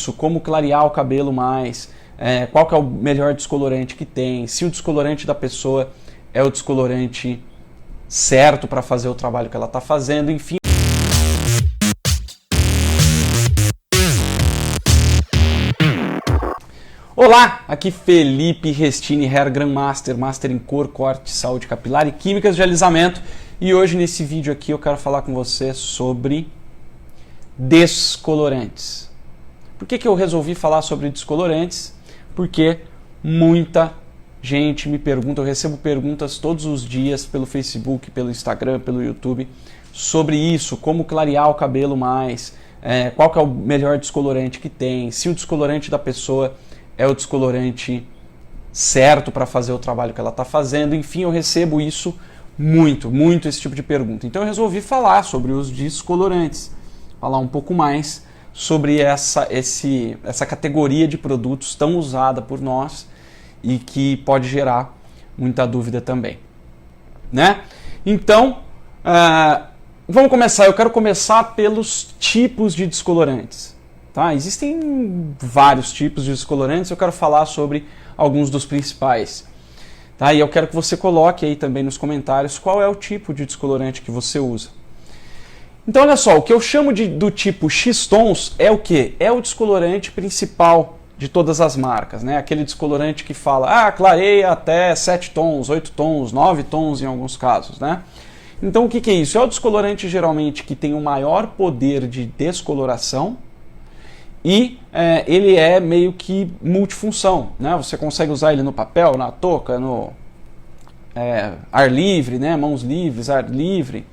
como clarear o cabelo mais, qual que é o melhor descolorante que tem, se o descolorante da pessoa é o descolorante certo para fazer o trabalho que ela está fazendo, enfim. Olá, aqui Felipe Restini, Hair Grandmaster, Master em Cor, Corte, Saúde Capilar e Químicas de Alisamento. E hoje nesse vídeo aqui eu quero falar com você sobre descolorantes. Por que eu resolvi falar sobre descolorantes? Porque muita gente me pergunta, eu recebo perguntas todos os dias pelo Facebook, pelo Instagram, pelo YouTube, sobre isso, como clarear o cabelo mais, qual que é o melhor descolorante que tem, se o descolorante da pessoa é o descolorante certo para fazer o trabalho que ela está fazendo. Enfim, eu recebo isso muito esse tipo de pergunta. Então eu resolvi falar sobre os descolorantes, falar um pouco mais sobre essa categoria de produtos tão usada por nós e que pode gerar muita dúvida também, né? Então, vamos começar. Eu quero começar pelos tipos de descolorantes. Tá? Existem vários tipos de descolorantes, eu quero falar sobre alguns dos principais. Tá? E eu quero que você coloque aí também nos comentários qual é o tipo de descolorante que você usa. Então olha só, o que eu chamo do tipo X-Tons é o quê? É o descolorante principal de todas as marcas, né? Aquele descolorante que fala, clareia até 7 tons, 8 tons, 9 tons em alguns casos, né? Então o que é isso? É o descolorante geralmente que tem o maior poder de descoloração, e ele é meio que multifunção, né? Você consegue usar ele no papel, na touca, no ar livre, né? Mãos livres, ar livre,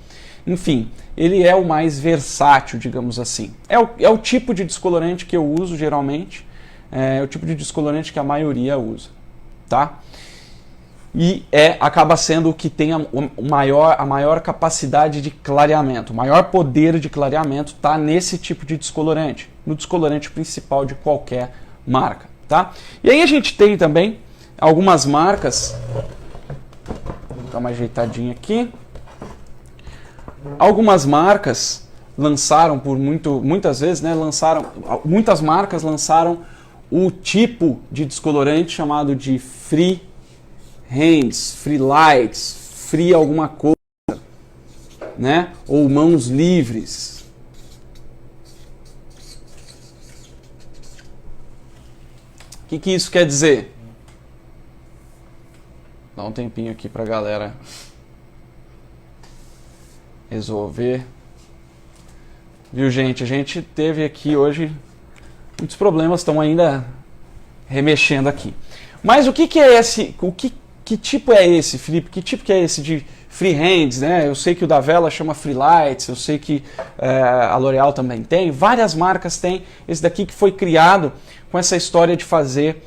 enfim, ele é o mais versátil, digamos assim. É o tipo de descolorante que eu uso geralmente, é o tipo de descolorante que a maioria usa, tá? E acaba sendo o que tem a maior capacidade de clareamento, o maior poder de clareamento está nesse tipo de descolorante, no descolorante principal de qualquer marca, tá? E aí a gente tem também algumas marcas, vou dar uma ajeitadinha aqui, algumas marcas lançaram muitas vezes, né, muitas marcas lançaram o tipo de descolorante chamado de Free Hands, Free Lights, Free alguma coisa, né? Ou mãos livres. O que isso quer dizer? Dá um tempinho aqui pra galera resolver. Viu, gente? A gente teve aqui hoje muitos problemas, estão ainda remexendo aqui. Mas o que é esse? Que tipo é esse, Felipe? Que tipo que é esse de Free Hands, né? Eu sei que o da Vela chama Free Lights, eu sei que a L'Oréal também tem, várias marcas têm esse daqui que foi criado com essa história de fazer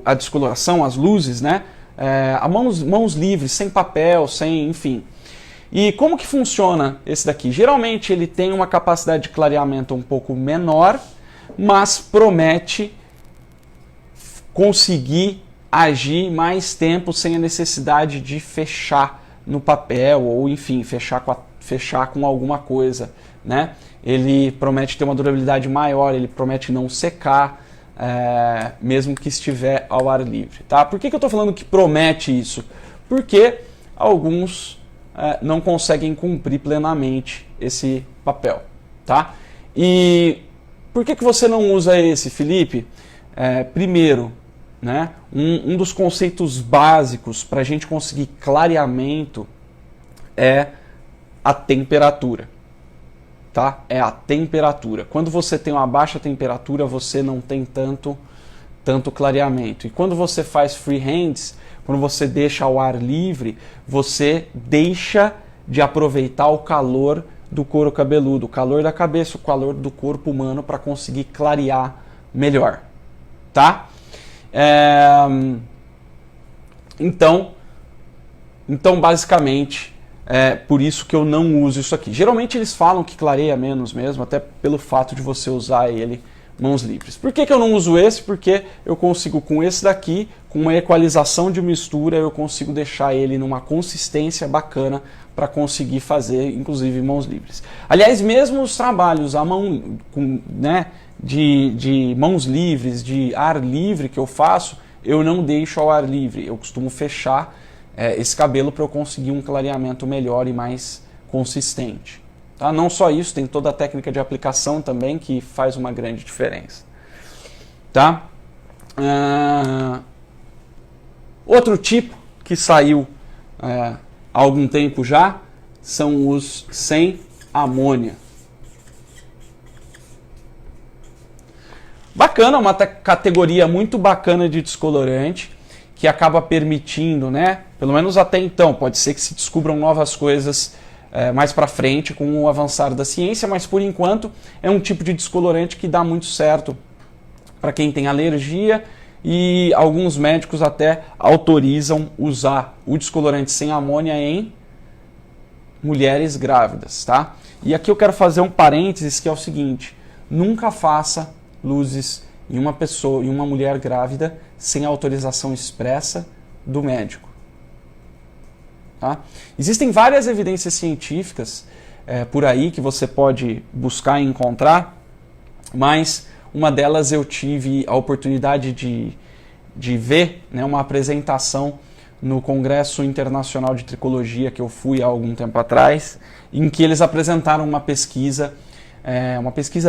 a descoloração, as luzes, né? A mãos livres, sem papel, enfim. E como que funciona esse daqui? Geralmente ele tem uma capacidade de clareamento um pouco menor, mas promete conseguir agir mais tempo sem a necessidade de fechar no papel ou, enfim, fechar com alguma coisa, né? Ele promete ter uma durabilidade maior, ele promete não secar, mesmo que estiver ao ar livre, tá? Por que eu estou falando que promete isso? Porque alguns não conseguem cumprir plenamente esse papel, tá? E por que você não usa esse, Felipe? Primeiro, né? Um dos conceitos básicos para a gente conseguir clareamento é a temperatura, tá? É a temperatura. Quando você tem uma baixa temperatura, você não tem tanto clareamento. E quando você faz free hands, quando você deixa ao ar livre, você deixa de aproveitar o calor do couro cabeludo, o calor da cabeça, o calor do corpo humano para conseguir clarear melhor, tá? Então basicamente por isso que eu não uso isso aqui. Geralmente eles falam que clareia menos mesmo, até pelo fato de você usar ele mãos livres. Por que eu não uso esse? Porque eu consigo com esse daqui, com uma equalização de mistura, eu consigo deixar ele numa consistência bacana para conseguir fazer, inclusive, mãos livres. Aliás, mesmo os trabalhos à mão, de mãos livres, de ar livre que eu faço, eu não deixo ao ar livre. Eu costumo fechar esse cabelo para eu conseguir um clareamento melhor e mais consistente. Tá? Não só isso, tem toda a técnica de aplicação também que faz uma grande diferença. Tá? Outro tipo que saiu há algum tempo já são os sem amônia. Bacana, uma categoria muito bacana de descolorante que acaba permitindo, né? Pelo menos até então, pode ser que se descubram novas coisas mais para frente com o avançar da ciência, mas por enquanto é um tipo de descolorante que dá muito certo para quem tem alergia e alguns médicos até autorizam usar o descolorante sem amônia em mulheres grávidas, tá? E aqui eu quero fazer um parênteses que é o seguinte: nunca faça luzes em uma pessoa, em uma mulher grávida, sem autorização expressa do médico. Tá? Existem várias evidências científicas por aí que você pode buscar e encontrar, mas uma delas eu tive a oportunidade de ver, né, uma apresentação no Congresso Internacional de Tricologia que eu fui há algum tempo atrás, em que eles apresentaram uma pesquisa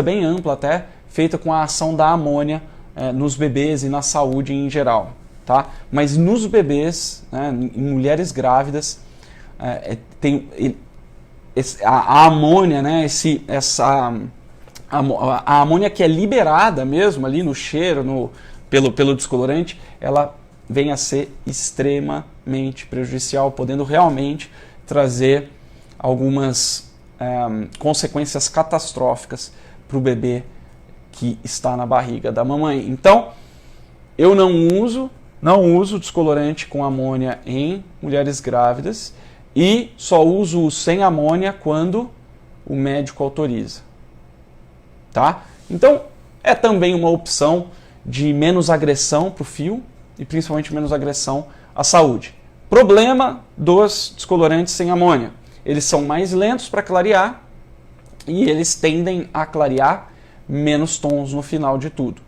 bem ampla até, feita com a ação da amônia nos bebês e na saúde em geral. Tá? Mas nos bebês, né, em mulheres grávidas, a amônia, né, a amônia que é liberada mesmo ali no cheiro, pelo descolorante, ela vem a ser extremamente prejudicial, podendo realmente trazer algumas consequências catastróficas para o bebê que está na barriga da mamãe. Então, eu não uso descolorante com amônia em mulheres grávidas e só uso o sem amônia quando o médico autoriza. Tá? Então, é também uma opção de menos agressão para o fio e principalmente menos agressão à saúde. Problema dos descolorantes sem amônia: eles são mais lentos para clarear e eles tendem a clarear menos tons no final de tudo.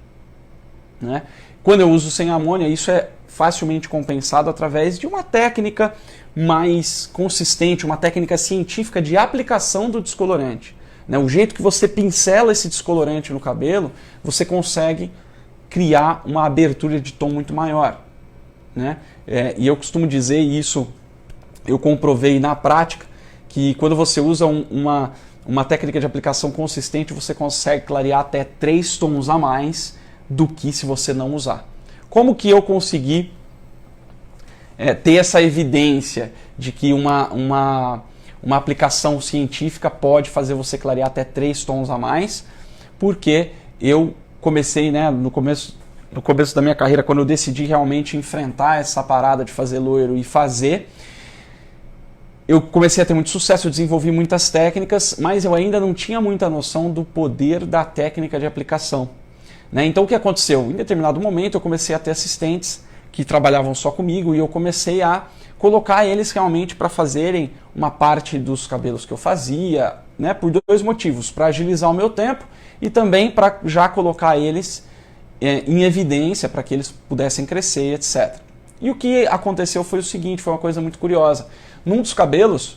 Né? Quando eu uso sem amônia, isso é facilmente compensado através de uma técnica mais consistente, uma técnica científica de aplicação do descolorante. Né? O jeito que você pincela esse descolorante no cabelo, você consegue criar uma abertura de tom muito maior. Né? E eu costumo dizer isso, eu comprovei na prática, que quando você usa uma técnica de aplicação consistente, você consegue clarear até 3 tons a mais do que se você não usar. Como que eu consegui ter essa evidência de que uma aplicação científica pode fazer você clarear até 3 tons a mais? Porque eu comecei, né, no começo da minha carreira, quando eu decidi realmente enfrentar essa parada de fazer loiro e fazer, eu comecei a ter muito sucesso, eu desenvolvi muitas técnicas, mas eu ainda não tinha muita noção do poder da técnica de aplicação. Né? Então o que aconteceu? Em determinado momento eu comecei a ter assistentes que trabalhavam só comigo e eu comecei a colocar eles realmente para fazerem uma parte dos cabelos que eu fazia, né? Por 2 motivos: para agilizar o meu tempo e também para já colocar eles em evidência para que eles pudessem crescer, etc. E o que aconteceu foi o seguinte, foi uma coisa muito curiosa. Num dos cabelos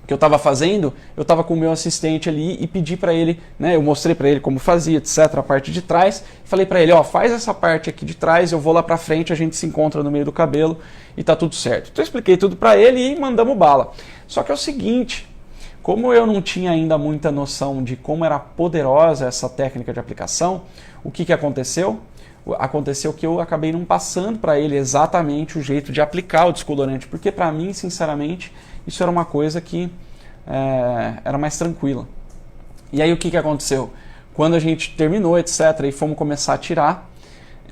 que eu estava fazendo, eu estava com o meu assistente ali e pedi para ele, né, eu mostrei para ele como fazia, etc, a parte de trás, falei para ele, ó, faz essa parte aqui de trás, eu vou lá para frente, a gente se encontra no meio do cabelo e tá tudo certo. Então eu expliquei tudo para ele e mandamos bala. Só que é o seguinte, como eu não tinha ainda muita noção de como era poderosa essa técnica de aplicação, o que aconteceu? Aconteceu que eu acabei não passando para ele exatamente o jeito de aplicar o descolorante, porque para mim, sinceramente, isso era uma coisa que era mais tranquila. E aí o que aconteceu? Quando a gente terminou, etc, e fomos começar a tirar,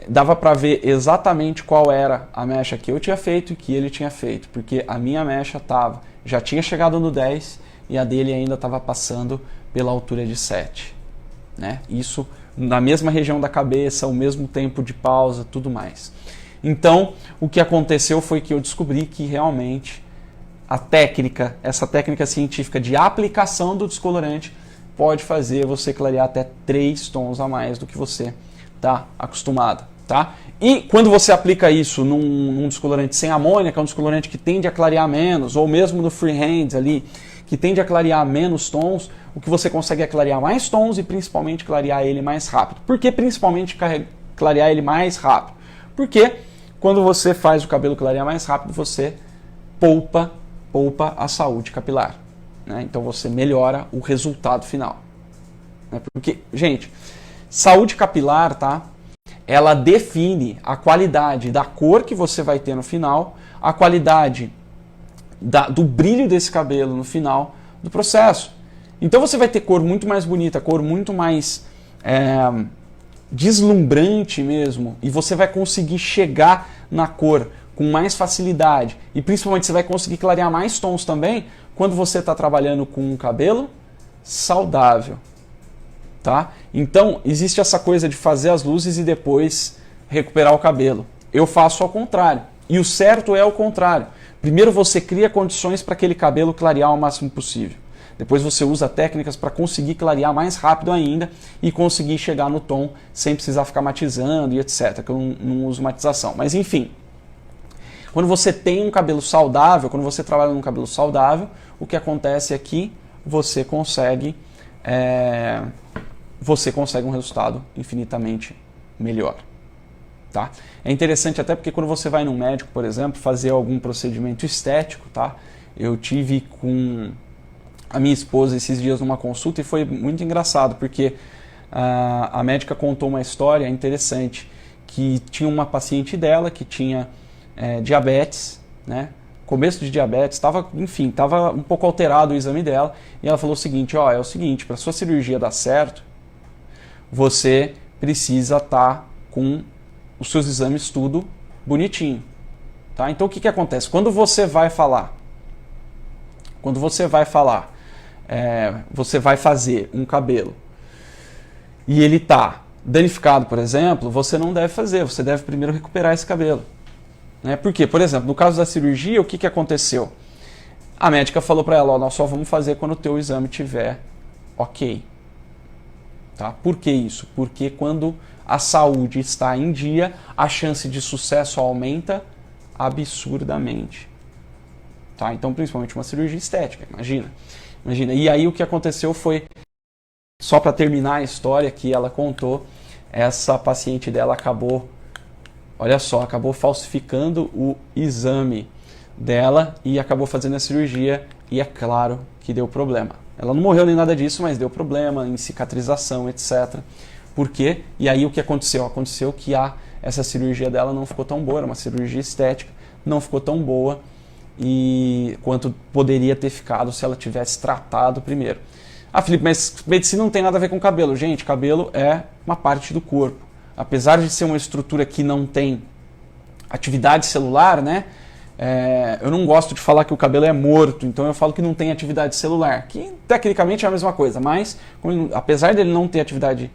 dava para ver exatamente qual era a mecha que eu tinha feito e que ele tinha feito, porque a minha mecha já tinha chegado no 10 e a dele ainda estava passando pela altura de 7. Né? Isso na mesma região da cabeça, o mesmo tempo de pausa, tudo mais. Então, o que aconteceu foi que eu descobri que realmente essa técnica científica de aplicação do descolorante pode fazer você clarear até 3 tons a mais do que você está acostumado, tá? E quando você aplica isso num descolorante sem amônia, que é um descolorante que tende a clarear menos, ou mesmo no freehand ali, que tende a clarear menos tons, o que você consegue é clarear mais tons e principalmente clarear ele mais rápido. Por que principalmente clarear ele mais rápido? Porque quando você faz o cabelo clarear mais rápido, você poupa a saúde capilar, né? Então você melhora o resultado final, né? Porque, gente, saúde capilar, tá? Ela define a qualidade da cor que você vai ter no final, a qualidade do brilho desse cabelo no final do processo. Então você vai ter cor muito mais bonita, cor muito mais deslumbrante mesmo, e você vai conseguir chegar na cor com mais facilidade, e principalmente você vai conseguir clarear mais tons também quando você está trabalhando com um cabelo saudável. Tá? Então, existe essa coisa de fazer as luzes e depois recuperar o cabelo. Eu faço ao contrário. E o certo é o contrário. Primeiro você cria condições para aquele cabelo clarear o máximo possível. Depois você usa técnicas para conseguir clarear mais rápido ainda e conseguir chegar no tom sem precisar ficar matizando e etc. Que eu não uso matização. Mas enfim, quando você tem um cabelo saudável, quando você trabalha num cabelo saudável, o que acontece é que você consegue um resultado infinitamente melhor. Tá? É interessante até porque quando você vai num médico, por exemplo, fazer algum procedimento estético, tá? Eu tive com a minha esposa esses dias numa consulta e foi muito engraçado, porque a médica contou uma história interessante, que tinha uma paciente dela que tinha diabetes, né? Começo de diabetes, estava um pouco alterado o exame dela, e ela falou o seguinte, é o seguinte, para sua cirurgia dar certo, você precisa estar com os seus exames tudo bonitinho, tá? Então o que acontece? Quando você vai você vai fazer um cabelo e ele está danificado, por exemplo, você não deve fazer, você deve primeiro recuperar esse cabelo. Né? Por quê? Por exemplo, no caso da cirurgia, o que aconteceu? A médica falou para ela, nós só vamos fazer quando o teu exame estiver ok. Tá? Por que isso? Porque quando a saúde está em dia, a chance de sucesso aumenta absurdamente. Tá? Então, principalmente uma cirurgia estética, imagina. E aí o que aconteceu foi, só para terminar a história que ela contou, essa paciente dela acabou falsificando o exame dela e acabou fazendo a cirurgia, e é claro que deu problema. Ela não morreu nem nada disso, mas deu problema em cicatrização, etc. Por quê? E aí o que aconteceu? Aconteceu que essa cirurgia dela não ficou tão boa, era uma cirurgia estética, não ficou tão boa quanto poderia ter ficado se ela tivesse tratado primeiro. Felipe, mas medicina não tem nada a ver com cabelo. Gente, cabelo é uma parte do corpo. Apesar de ser uma estrutura que não tem atividade celular, né? Eu não gosto de falar que o cabelo é morto, então eu falo que não tem atividade celular, que tecnicamente é a mesma coisa, mas apesar dele não ter atividade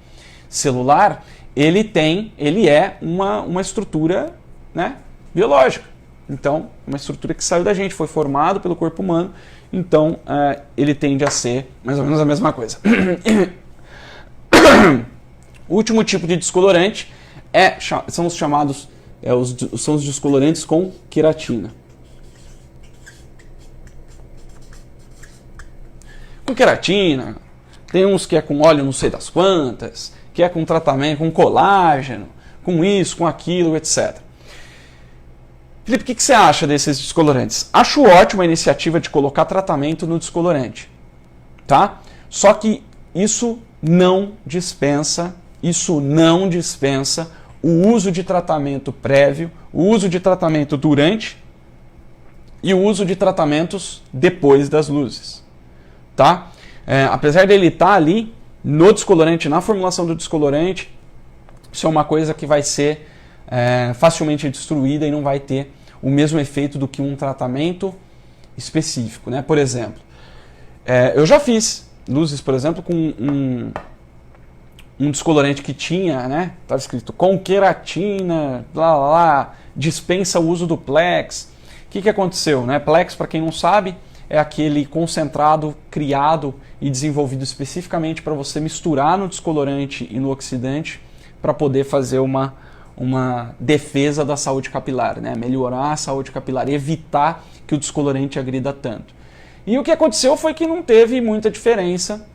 celular, ele é uma estrutura, né, biológica. Então, uma estrutura que saiu da gente, foi formado pelo corpo humano, então ele tende a ser mais ou menos a mesma coisa. O último tipo de descolorante são os chamados são os descolorantes com queratina. Com queratina, tem uns que é com óleo não sei das quantas, que é com tratamento, com colágeno, com isso, com aquilo, etc. Felipe, o que você acha desses descolorantes? Acho ótima a iniciativa de colocar tratamento no descolorante, tá? Só que isso não dispensa o uso de tratamento prévio, o uso de tratamento durante e o uso de tratamentos depois das luzes, tá? Apesar dele estar ali no descolorante, na formulação do descolorante, isso é uma coisa que vai ser facilmente destruída e não vai ter o mesmo efeito do que um tratamento específico, né? Por exemplo, eu já fiz luzes, por exemplo, com um descolorante que tinha, né? Estava escrito com queratina, blá, blá, blá, dispensa o uso do Plex. O que aconteceu, né? Plex, para quem não sabe, é aquele concentrado criado e desenvolvido especificamente para você misturar no descolorante e no oxidante para poder fazer uma defesa da saúde capilar, né? Melhorar a saúde capilar, evitar que o descolorante agrida tanto. E o que aconteceu foi que não teve muita diferença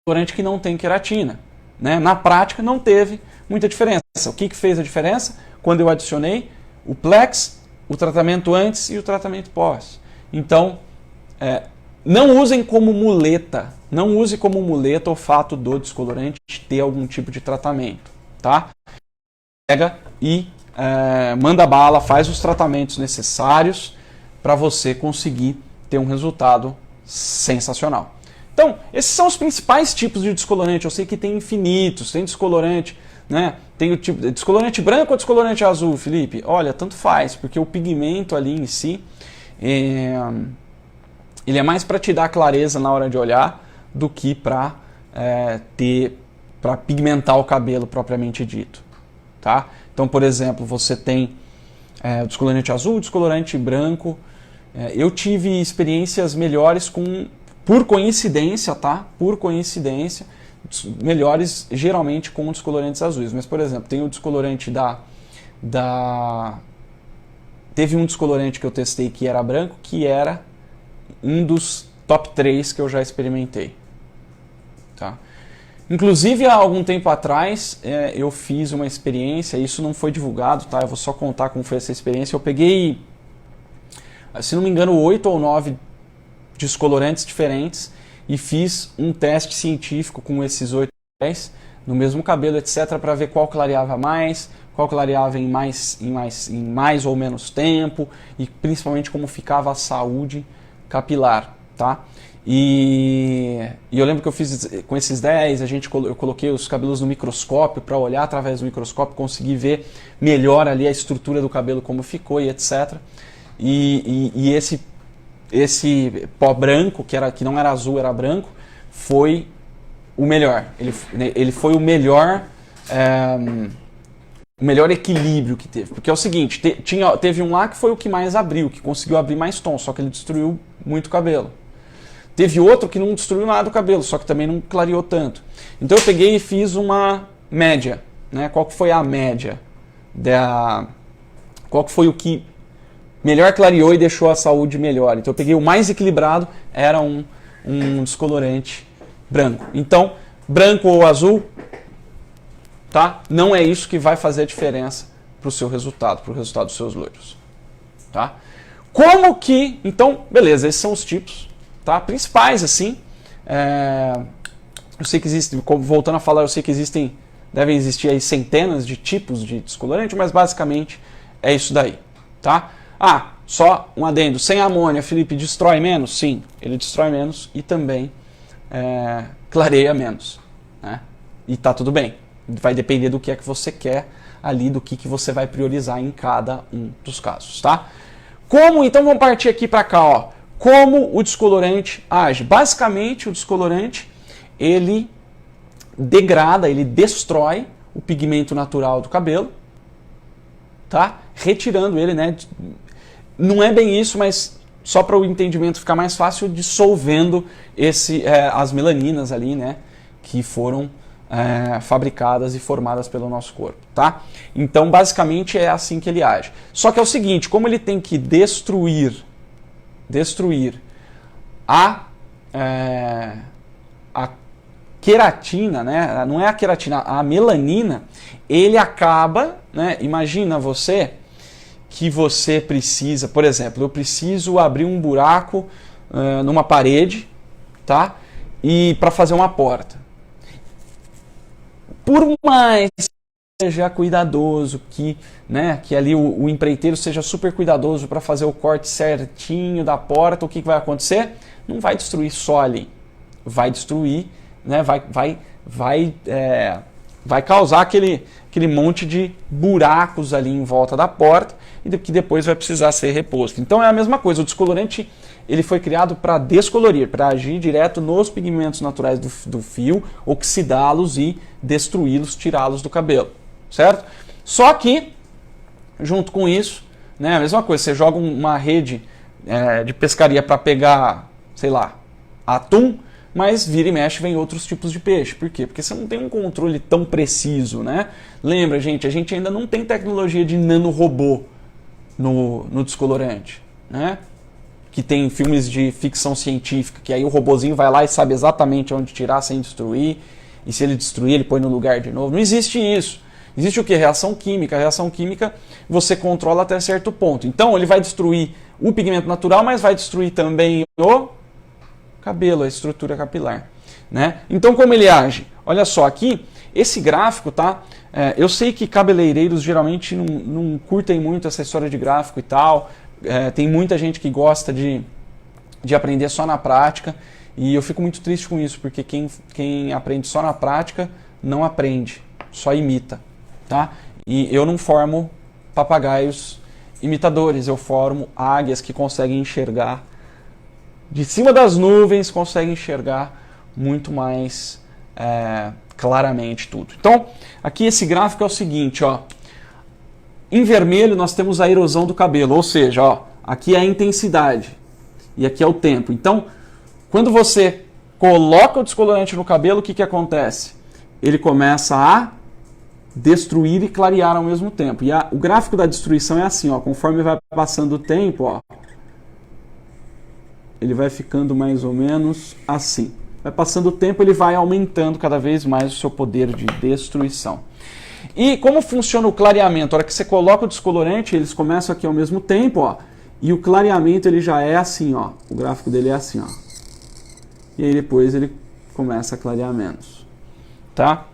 descolorante que não tem queratina, né? Na prática não teve muita diferença. O que fez a diferença? Quando eu adicionei o Plex, o tratamento antes e o tratamento pós. Então, não usem como muleta, não use como muleta o fato do descolorante ter algum tipo de tratamento, tá? Pega e manda bala, faz os tratamentos necessários para você conseguir ter um resultado sensacional. Então, esses são os principais tipos de descolorante. Eu sei que tem infinitos, tem descolorante, né? Tem o tipo de descolorante branco ou descolorante azul, Felipe? Olha, tanto faz, porque o pigmento ali em si, ele é mais para te dar clareza na hora de olhar do que para pigmentar o cabelo propriamente dito, tá? Então, por exemplo, você tem o descolorante azul, o descolorante branco. Eu tive experiências melhores por coincidência, tá? Por coincidência, melhores geralmente com descolorantes azuis. Mas, por exemplo, tem o descolorante Teve um descolorante que eu testei que era branco, que era um dos top 3 que eu já experimentei, tá? Inclusive, há algum tempo atrás, eu fiz uma experiência, isso não foi divulgado, tá? Eu vou só contar como foi essa experiência. Eu peguei, se não me engano, 8 ou 9 descolorantes diferentes e fiz um teste científico com esses 8 ou 10 no mesmo cabelo, etc., para ver qual clareava mais, qual clareava em mais ou menos tempo e principalmente como ficava a saúde capilar, tá? E eu lembro que eu fiz com esses 10, eu coloquei os cabelos no microscópio para olhar através do microscópio, conseguir ver melhor ali a estrutura do cabelo, como ficou e etc. E esse pó branco, que não era azul, era branco, foi o melhor. Ele foi o melhor equilíbrio que teve. Porque é o seguinte, teve um lá que foi o que mais abriu, que conseguiu abrir mais tons, só que ele destruiu muito o cabelo. Teve outro que não destruiu nada do cabelo, só que também não clareou tanto. Então eu peguei e fiz uma média, né? Qual que foi a média? Qual que foi o que melhor clareou e deixou a saúde melhor? Então eu peguei o mais equilibrado, era um descolorante branco. Então, branco ou azul, tá? Não é isso que vai fazer a diferença para o seu resultado, para o resultado dos seus loiros, tá? Como que... Então, beleza, esses são os tipos, tá? Principais, assim. Eu sei que existem, voltando a falar, eu sei que devem existir aí centenas de tipos de descolorante, mas basicamente é isso daí, tá? Só um adendo, sem amônia, Felipe, destrói menos? Sim, ele destrói menos e também clareia menos, né? E tá tudo bem, vai depender do que é que você quer ali, do que você vai priorizar em cada um dos casos, tá? Então vamos partir aqui para cá, ó. Como o descolorante age? Basicamente, o descolorante, ele degrada, ele destrói o pigmento natural do cabelo, tá? Retirando ele, né? Não é bem isso, mas só para o entendimento ficar mais fácil, dissolvendo as melaninas ali, né? Que foram fabricadas e formadas pelo nosso corpo, tá? Então, basicamente, é assim que ele age. Só que é o seguinte, como ele tem que destruir a queratina, né? Não é a queratina, a melanina, ele acaba, né? Imagina que você precisa, por exemplo, eu preciso abrir um buraco numa parede, tá? E para fazer uma porta. Por mais que seja cuidadoso, que ali o empreiteiro seja super cuidadoso para fazer o corte certinho da porta, o que vai acontecer? Não vai destruir só ali, vai destruir, né? Vai causar aquele monte de buracos ali em volta da porta e que depois vai precisar ser reposto. Então é a mesma coisa, o descolorante ele foi criado para descolorir, para agir direto nos pigmentos naturais do fio, oxidá-los e destruí-los, tirá-los do cabelo, certo? Só que, junto com isso, né, a mesma coisa, você joga uma rede de pescaria para pegar, sei lá, atum, mas vira e mexe vem outros tipos de peixe. Por quê? Porque você não tem um controle tão preciso, né? Lembra, gente, a gente ainda não tem tecnologia de nanorobô no descolorante, né? Que tem filmes de ficção científica, que aí o robozinho vai lá e sabe exatamente onde tirar sem destruir, e se ele destruir, ele põe no lugar de novo. Não existe isso. Existe o que? Reação química. A reação química você controla até certo ponto. Então ele vai destruir o pigmento natural, mas vai destruir também o cabelo, a estrutura capilar, né? Então como ele age? Olha só, aqui, esse gráfico, tá? Eu sei que cabeleireiros geralmente não curtem muito essa história de gráfico e tal, tem muita gente que gosta de aprender só na prática, e eu fico muito triste com isso, porque quem aprende só na prática não aprende, só imita, tá? E eu não formo papagaios imitadores, eu formo águias que conseguem enxergar de cima das nuvens, consegue enxergar muito mais claramente tudo. Então, aqui esse gráfico é o seguinte, ó. Em vermelho nós temos a erosão do cabelo, ou seja, ó, aqui é a intensidade e aqui é o tempo. Então, quando você coloca o descolorante no cabelo, o que acontece? Ele começa a destruir e clarear ao mesmo tempo. E o gráfico da destruição é assim, ó, conforme vai passando o tempo, ó, ele vai ficando mais ou menos assim. Vai passando o tempo, ele vai aumentando cada vez mais o seu poder de destruição. E como funciona o clareamento? A hora que você coloca o descolorante, eles começam aqui ao mesmo tempo, ó, e o clareamento ele já é assim, ó. O gráfico dele é assim, ó. E aí depois ele começa a clarear menos, tá?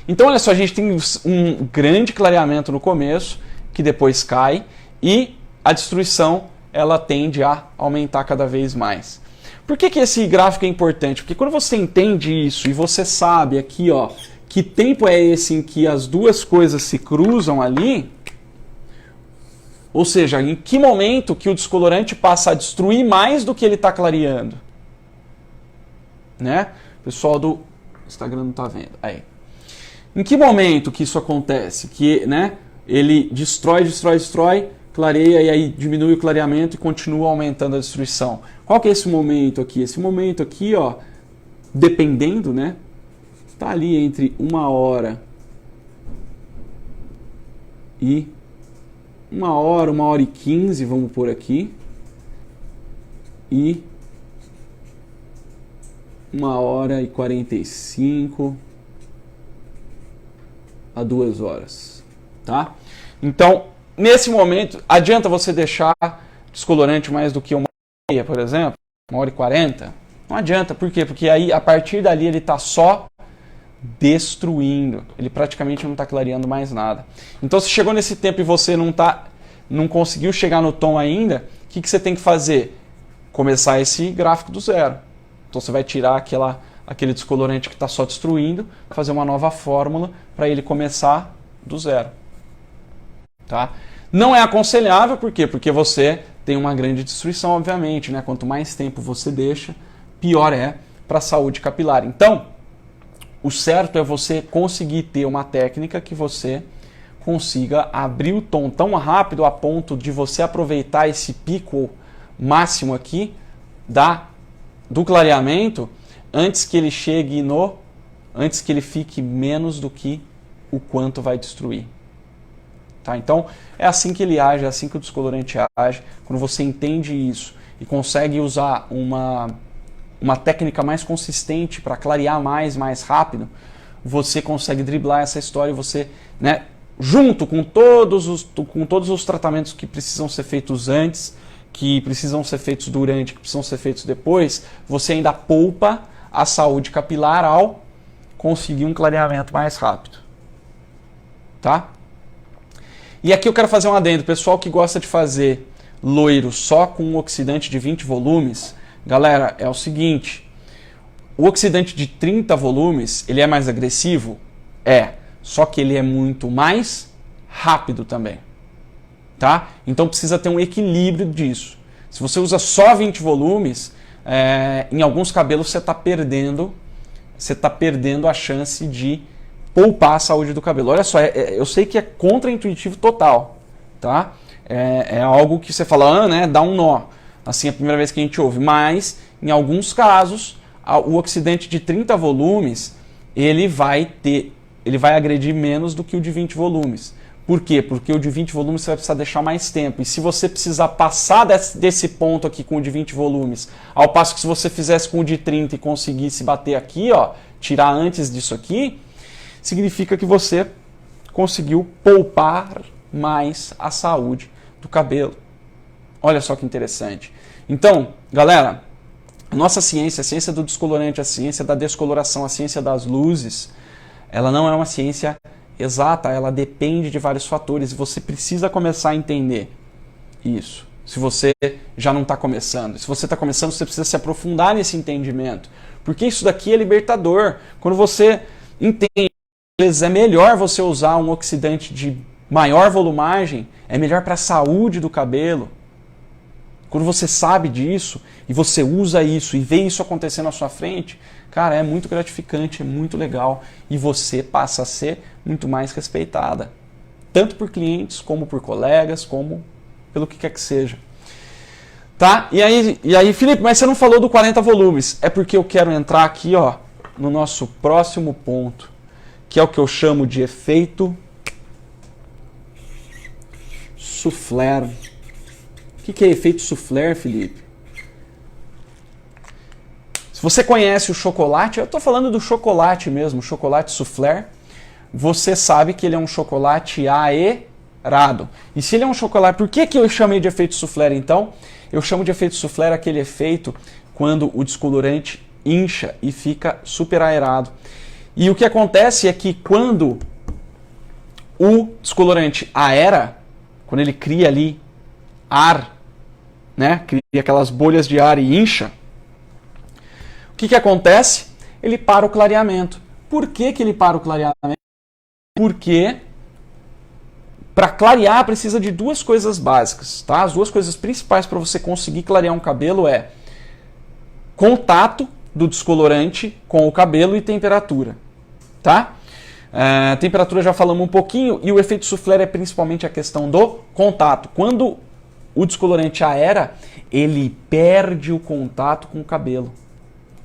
Então olha só, a gente tem um grande clareamento no começo, que depois cai, e a destruição ela tende a aumentar cada vez mais. Por que esse gráfico é importante? Porque quando você entende isso e você sabe aqui, ó, que tempo é esse em que as duas coisas se cruzam ali, ou seja, em que momento que o descolorante passa a destruir mais do que ele está clareando, né? O pessoal do Instagram não está vendo. Aí. Em que momento que isso acontece? Que, né, ele destrói, clareia e aí diminui o clareamento e continua aumentando a destruição. Qual que é esse momento aqui? Esse momento aqui, ó, dependendo, né, tá ali entre 1 hora e 1h e 15, vamos por aqui, e 1h e 45 a 2 horas, tá? Então, nesse momento, adianta você deixar descolorante mais do que 1h30, por exemplo? 1h40? Não adianta, por quê? Porque aí, a partir dali, ele está só destruindo. Ele praticamente não está clareando mais nada. Então, se chegou nesse tempo e você não conseguiu chegar no tom ainda, o que você tem que fazer? Começar esse gráfico do zero. Então, você vai tirar aquele descolorante que está só destruindo, fazer uma nova fórmula para ele começar do zero. Tá? Não é aconselhável, por quê? Porque você tem uma grande destruição, obviamente, né? Quanto mais tempo você deixa, pior é para a saúde capilar. Então, o certo é você conseguir ter uma técnica que você consiga abrir o tom tão rápido a ponto de você aproveitar esse pico máximo aqui do clareamento antes que ele chegue antes que ele fique menos do que o quanto vai destruir. Tá? Então, é assim que ele age, é assim que o descolorante age. Quando você entende isso e consegue usar uma técnica mais consistente para clarear mais rápido, você consegue driblar essa história e você, né, junto com todos os tratamentos que precisam ser feitos antes, que precisam ser feitos durante, que precisam ser feitos depois, você ainda poupa a saúde capilar ao conseguir um clareamento mais rápido. Tá? E aqui eu quero fazer um adendo. Pessoal que gosta de fazer loiro só com um oxidante de 20 volumes, galera, é o seguinte, o oxidante de 30 volumes, ele é mais agressivo? É, só que ele é muito mais rápido também. Tá? Então precisa ter um equilíbrio disso. Se você usa só 20 volumes, em alguns cabelos você está perdendo a chance de poupar a saúde do cabelo. Olha só, eu sei que é contraintuitivo total, tá? é algo que você fala, né, dá um nó. Assim, a primeira vez que a gente ouve. Mas, em alguns casos, o oxidante de 30 volumes, ele vai agredir menos do que o de 20 volumes. Por quê? Porque o de 20 volumes você vai precisar deixar mais tempo. E se você precisar passar desse ponto aqui com o de 20 volumes, ao passo que se você fizesse com o de 30 e conseguisse bater aqui, ó, tirar antes disso aqui, significa que você conseguiu poupar mais a saúde do cabelo. Olha só que interessante. Então, galera, a nossa ciência, a ciência do descolorante, a ciência da descoloração, a ciência das luzes, ela não é uma ciência exata, ela depende de vários fatores e você precisa começar a entender isso. Se você já não está começando. Se você está começando, você precisa se aprofundar nesse entendimento. Porque isso daqui é libertador. Quando você entende, às vezes é melhor você usar um oxidante de maior volumagem, é melhor para a saúde do cabelo. Quando você sabe disso e você usa isso e vê isso acontecendo na sua frente, cara, é muito gratificante, é muito legal e você passa a ser muito mais respeitada. Tanto por clientes, como por colegas, como pelo que quer que seja. Tá? E aí, Felipe, mas você não falou do 40 volumes. É porque eu quero entrar aqui, ó, no nosso próximo ponto, que é o que eu chamo de efeito soufflé. O que é efeito soufflé, Felipe? Se você conhece o chocolate, eu estou falando do chocolate mesmo, chocolate soufflé, você sabe que ele é um chocolate aerado. E se ele é um chocolate, por que eu chamei de efeito soufflé então? Eu chamo de efeito soufflé aquele efeito quando o descolorante incha e fica super aerado. E o que acontece é que quando o descolorante aera, quando ele cria ali ar, né, cria aquelas bolhas de ar e incha, o que acontece? Ele para o clareamento. Por que ele para o clareamento? Porque para clarear precisa de duas coisas básicas, tá? As duas coisas principais para você conseguir clarear um cabelo é contato do descolorante com o cabelo e temperatura, tá? Temperatura já falamos um pouquinho e o efeito soufflé é principalmente a questão do contato. Quando o descolorante aera, ele perde o contato com o cabelo.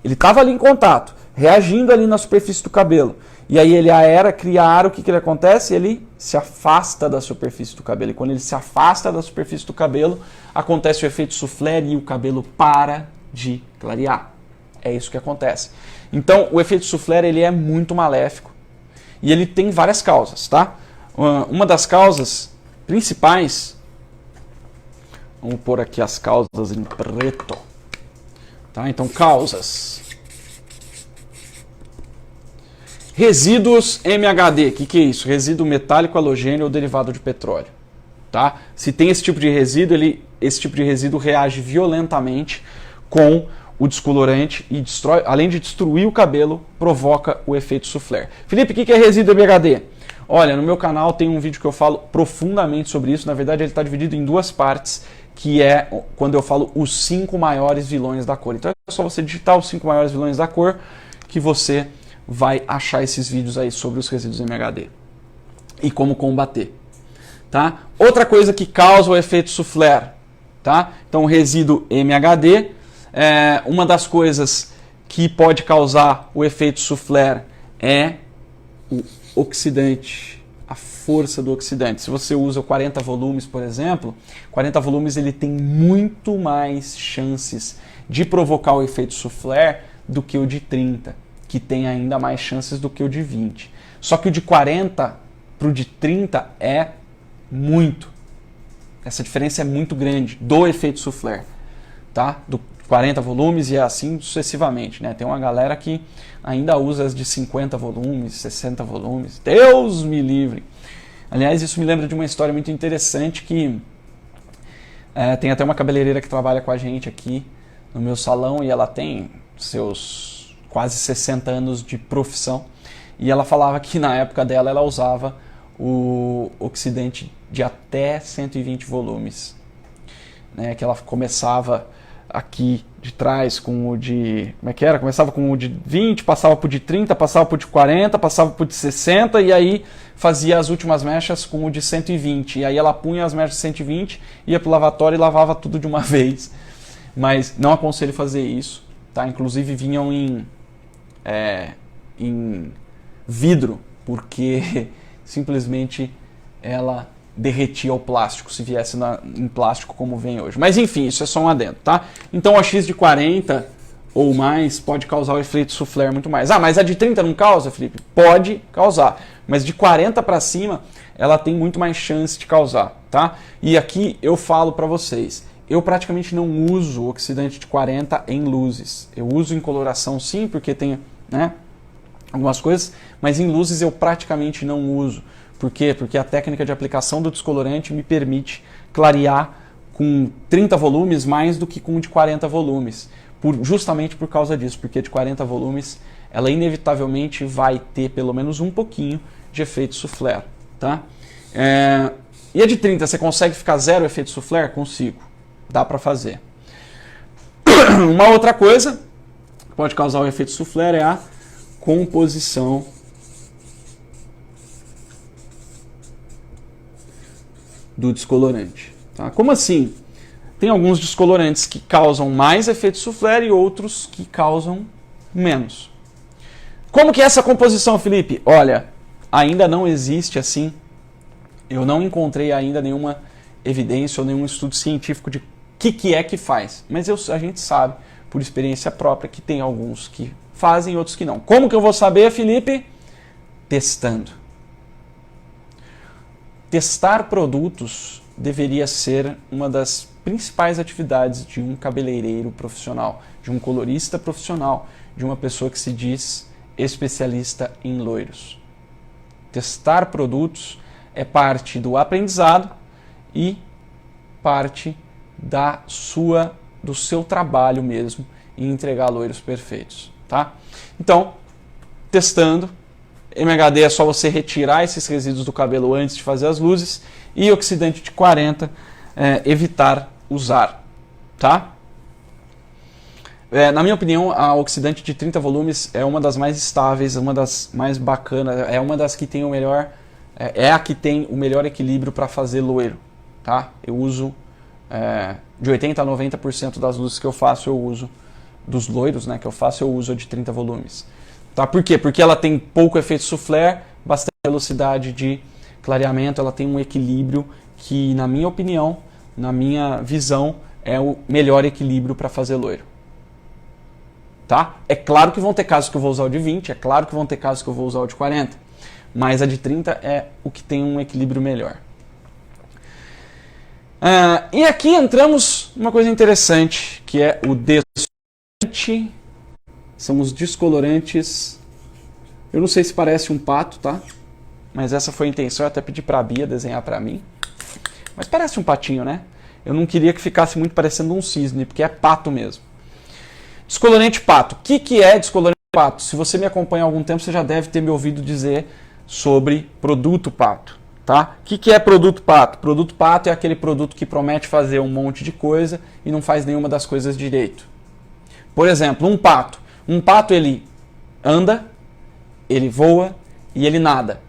Ele estava ali em contato, reagindo ali na superfície do cabelo. E aí ele aera, cria ar, o que ele acontece? Ele se afasta da superfície do cabelo. E quando ele se afasta da superfície do cabelo, acontece o efeito soufflé e o cabelo para de clarear. É isso que acontece. Então, o efeito soufflé ele é muito maléfico. E ele tem várias causas, tá? Uma das causas principais, vamos pôr aqui as causas em preto. Tá? Então, causas. Resíduos MHD. O que é isso? Resíduo metálico, halogênio ou derivado de petróleo. Tá? Se tem esse tipo de resíduo, esse tipo de resíduo reage violentamente com o descolorante e destrói, além de destruir o cabelo, provoca o efeito soufflé. Felipe, o que é resíduo MHD? Olha, no meu canal tem um vídeo que eu falo profundamente sobre isso. Na verdade, ele está dividido em duas partes, que é quando eu falo os 5 maiores vilões da cor. Então é só você digitar os 5 maiores vilões da cor que você vai achar esses vídeos aí sobre os resíduos MHD e como combater. Tá? Outra coisa que causa o efeito soufflé, tá? Então o resíduo MHD, uma das coisas que pode causar o efeito soufflé é o oxidante, a força do oxidante. Se você usa 40 volumes, por exemplo, 40 volumes ele tem muito mais chances de provocar o efeito soufflé do que o de 30, que tem ainda mais chances do que o de 20. Só que o de 40 para o de 30 é muito. Essa diferença é muito grande do efeito soufflé, tá? Do 40 volumes e assim sucessivamente, né? Tem uma galera que ainda usa as de 50 volumes, 60 volumes. Deus me livre! Aliás, isso me lembra de uma história muito interessante que tem até uma cabeleireira que trabalha com a gente aqui no meu salão e ela tem seus quase 60 anos de profissão e ela falava que na época dela ela usava o oxidante de até 120 volumes, né? Que ela começava aqui de trás com o de... Como é que era? Começava com o de 20, passava por de 30, passava por de 40, passava por de 60 e aí fazia as últimas mechas com o de 120, e aí ela punha as mechas de 120, ia pro lavatório e lavava tudo de uma vez. Mas não aconselho fazer isso, tá? Inclusive vinham em vidro, porque simplesmente ela derretia o plástico se viesse em plástico como vem hoje. Mas enfim, isso é só um adendo, tá? Então a X de 40 ou mais pode causar o efeito soufflé muito mais. Ah, mas a de 30 não causa, Felipe? Pode causar, mas de 40 para cima ela tem muito mais chance de causar, tá? E aqui eu falo para vocês, eu praticamente não uso oxidante de 40 em luzes. Eu uso em coloração sim, porque tem, né, algumas coisas, mas em luzes eu praticamente não uso. Por quê? Porque a técnica de aplicação do descolorante me permite clarear com 30 volumes mais do que com de 40 volumes. Justamente por causa disso, porque de 40 volumes ela inevitavelmente vai ter pelo menos um pouquinho de efeito soufflé, tá? E a de 30, você consegue ficar zero efeito soufflé? Consigo. Dá para fazer. Uma outra coisa que pode causar o efeito soufflé é a composição do descolorante. Tá? Como assim? Tem alguns descolorantes que causam mais efeito soufflé e outros que causam menos. Como que é essa composição, Felipe? Olha, ainda não existe assim. Eu não encontrei ainda nenhuma evidência ou nenhum estudo científico de que é que faz. Mas a gente sabe, por experiência própria, que tem alguns que fazem e outros que não. Como que eu vou saber, Felipe? Testando. Testar produtos deveria ser uma das principais atividades de um cabeleireiro profissional, de um colorista profissional, de uma pessoa que se diz especialista em loiros. Testar produtos é parte do aprendizado e parte do seu trabalho mesmo em entregar loiros perfeitos, tá? Então, testando, MHD é só você retirar esses resíduos do cabelo antes de fazer as luzes e oxidante de 40 evitar usar, tá? Na minha opinião, a oxidante de 30 volumes é uma das mais estáveis, uma das mais bacanas, é uma das que tem o melhor, é a que tem o melhor equilíbrio para fazer loiro, tá? Eu uso de 80 a 90% das luzes que eu faço, eu uso dos loiros, né, que eu faço, eu uso a de 30 volumes. Tá? Por quê? Porque ela tem pouco efeito soufflé, bastante velocidade de clareamento, ela tem um equilíbrio que, na minha opinião, na minha visão, é o melhor equilíbrio para fazer loiro. Tá? É claro que vão ter casos que eu vou usar o de 20, é claro que vão ter casos que eu vou usar o de 40, mas a de 30 é o que tem um equilíbrio melhor. E aqui entramos numa coisa interessante, que é o descolorante. São os descolorantes. Eu não sei se parece um pato, tá? Mas essa foi a intenção, eu até pedi para a Bia desenhar para mim. Mas parece um patinho, né? Eu não queria que ficasse muito parecendo um cisne, porque é pato mesmo. Descolorante pato. O que é descolorante pato? Se você me acompanha há algum tempo, você já deve ter me ouvido dizer sobre produto pato. Tá? O que é produto pato? Produto pato é aquele produto que promete fazer um monte de coisa e não faz nenhuma das coisas direito. Por exemplo, um pato. Um pato, ele anda, ele voa e ele nada.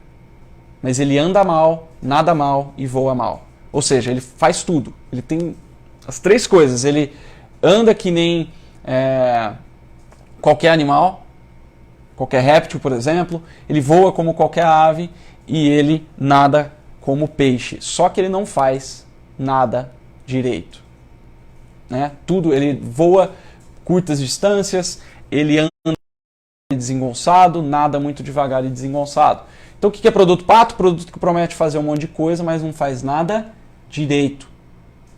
Mas ele anda mal, nada mal e voa mal. Ou seja, ele faz tudo. Ele tem as três coisas. Ele anda que nem qualquer animal, qualquer réptil, por exemplo. Ele voa como qualquer ave e ele nada como peixe. Só que ele não faz nada direito. Né? Tudo, ele voa curtas distâncias, ele anda desengonçado, nada muito devagar e desengonçado. Então o que é produto pato? Produto que promete fazer um monte de coisa, mas não faz nada direito.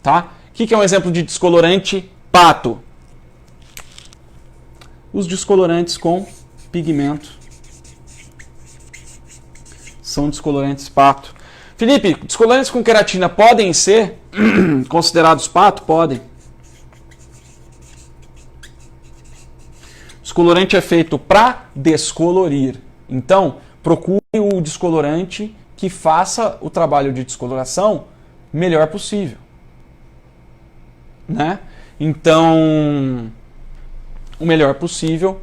Tá? O que é um exemplo de descolorante pato? Os descolorantes com pigmento são descolorantes pato. Felipe, descolorantes com queratina podem ser considerados pato? Podem. Descolorante é feito para descolorir. Então, procure o descolorante que faça o trabalho de descoloração melhor possível. Né? Então, o melhor possível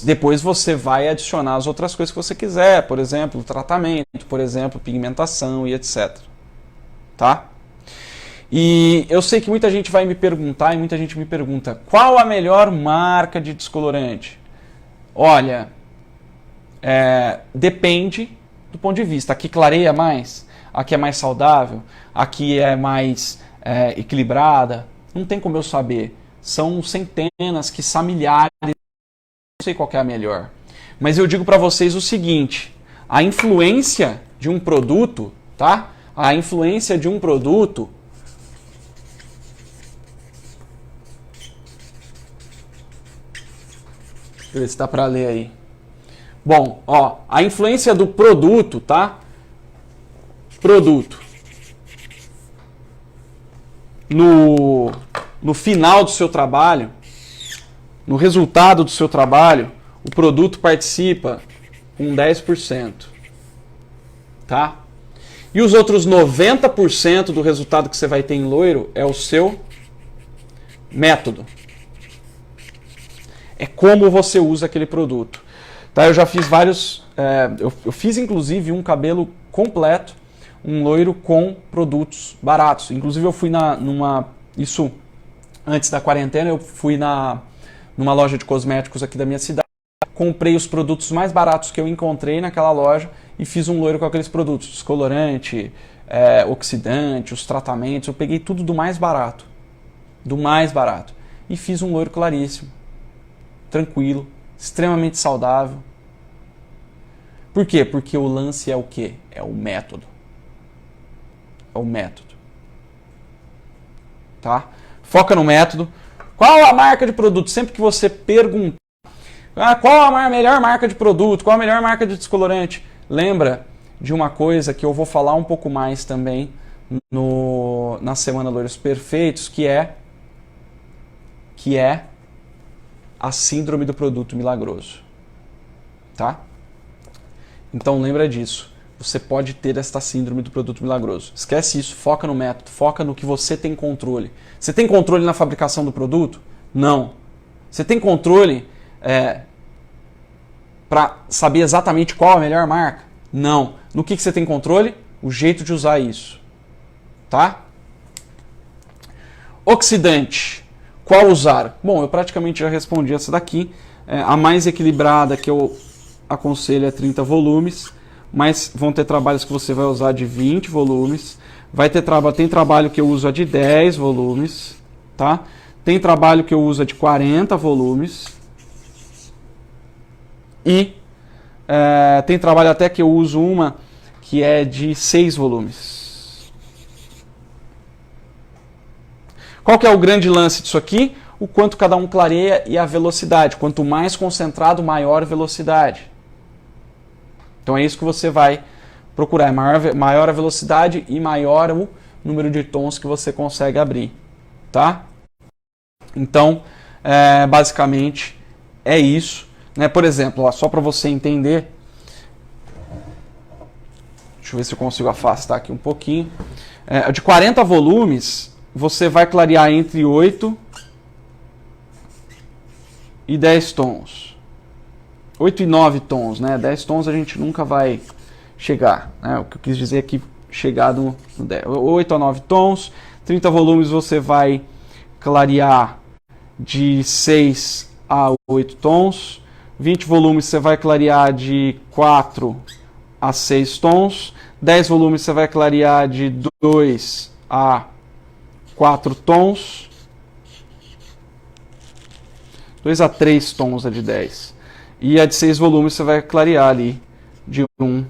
depois você vai adicionar as outras coisas que você quiser, por exemplo, tratamento, por exemplo, pigmentação e etc. Tá? E eu sei que muita gente vai me perguntar, e muita gente me pergunta, qual a melhor marca de descolorante? Olha, depende do ponto de vista. Aqui clareia mais, aqui é mais saudável, aqui é mais equilibrada. Não tem como eu saber. São centenas, quiçá milhares. Não sei qual que é a melhor. Mas eu digo para vocês o seguinte, a influência de um produto, tá? A influência de um produto deixa eu ver se dá para ler aí. Bom, ó, a influência do produto, tá? Produto. No final do seu trabalho, no resultado do seu trabalho, o produto participa com 10%. Tá? E os outros 90% do resultado que você vai ter em loiro é o seu método. É como você usa aquele produto. Tá? Eu já fiz vários... eu fiz inclusive um cabelo completo, um loiro com produtos baratos. Inclusive eu fui isso antes da quarentena, eu fui numa loja de cosméticos aqui da minha cidade, comprei os produtos mais baratos que eu encontrei naquela loja e fiz um loiro com aqueles produtos, descolorante, oxidante, os tratamentos, eu peguei tudo do mais barato, e fiz um loiro claríssimo, tranquilo, extremamente saudável. Por quê? Porque o lance é o quê? É o método. É o método. Tá? Foca no método. Qual a marca de produto? Sempre que você perguntar, qual a melhor marca de produto? Qual a melhor marca de descolorante? Lembra de uma coisa que eu vou falar um pouco mais também na Semana Loiros Perfeitos, que é a síndrome do produto milagroso. Tá? Então lembra disso. Você pode ter esta síndrome do produto milagroso. Esquece isso, foca no método, foca no que você tem controle. Você tem controle na fabricação do produto? Não. Você tem controle para saber exatamente qual a melhor marca? Não. No que você tem controle? O jeito de usar isso. Tá? Oxidante. Qual usar? Bom, eu praticamente já respondi essa daqui. A mais equilibrada que eu aconselho é 30 volumes. Mas vão ter trabalhos que você vai usar de 20 volumes. Tem trabalho que eu uso de 10 volumes. Tá? Tem trabalho que eu uso de 40 volumes. E tem trabalho até que eu uso uma que é de 6 volumes. Qual que é o grande lance disso aqui? O quanto cada um clareia e a velocidade. Quanto mais concentrado, maior a velocidade. Então é isso que você vai procurar. Maior a velocidade e maior o número de tons que você consegue abrir. Tá? Então, basicamente, é isso. Né? Por exemplo, ó, só para você entender, deixa eu ver se eu consigo afastar aqui um pouquinho. De 40 volumes, você vai clarear entre 8 e 10 tons. 8 e 9 tons, né? 10 tons a gente nunca vai chegar. Né? O que eu quis dizer aqui, chegar no 10. 8 a 9 tons. 30 volumes você vai clarear de 6 a 8 tons. 20 volumes você vai clarear de 4 a 6 tons. 10 volumes você vai clarear de 2 a 4 tons. 2 a 3 tons a de 10. E a de 6 volumes você vai clarear ali de 1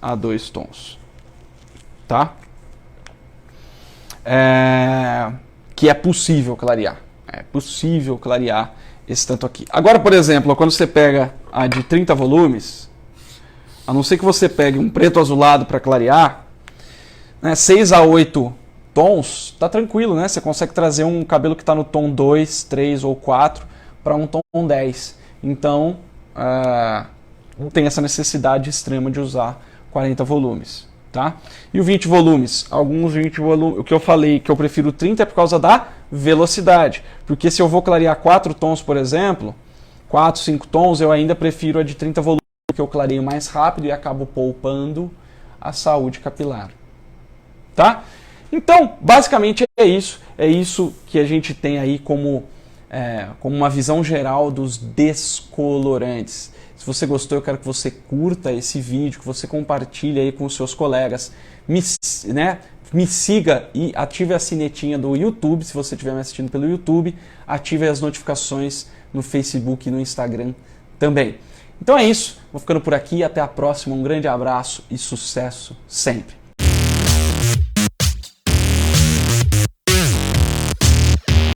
a 2 tons. Tá? Que é possível clarear. É possível clarear esse tanto aqui. Agora, por exemplo, quando você pega a de 30 volumes, a não ser que você pegue um preto azulado para clarear, né, 6 a 8 tons, tá tranquilo, né? Você consegue trazer um cabelo que está no tom 2, 3 ou 4 para um tom 10. Então, não tem essa necessidade extrema de usar 40 volumes. Tá? E o 20 volumes, alguns 20 volumes, o que eu falei que eu prefiro 30 é por causa da velocidade, porque se eu vou clarear 4 tons, por exemplo, 4, 5 tons, eu ainda prefiro a de 30 volumes, porque eu clareio mais rápido e acabo poupando a saúde capilar. Tá? Então, basicamente é isso que a gente tem aí como uma visão geral dos descolorantes. Se você gostou, eu quero que você curta esse vídeo, que você compartilhe aí com os seus colegas, me siga e ative a sinetinha do YouTube, se você estiver me assistindo pelo YouTube, ative as notificações no Facebook e no Instagram também. Então é isso, vou ficando por aqui, até a próxima, um grande abraço e sucesso sempre!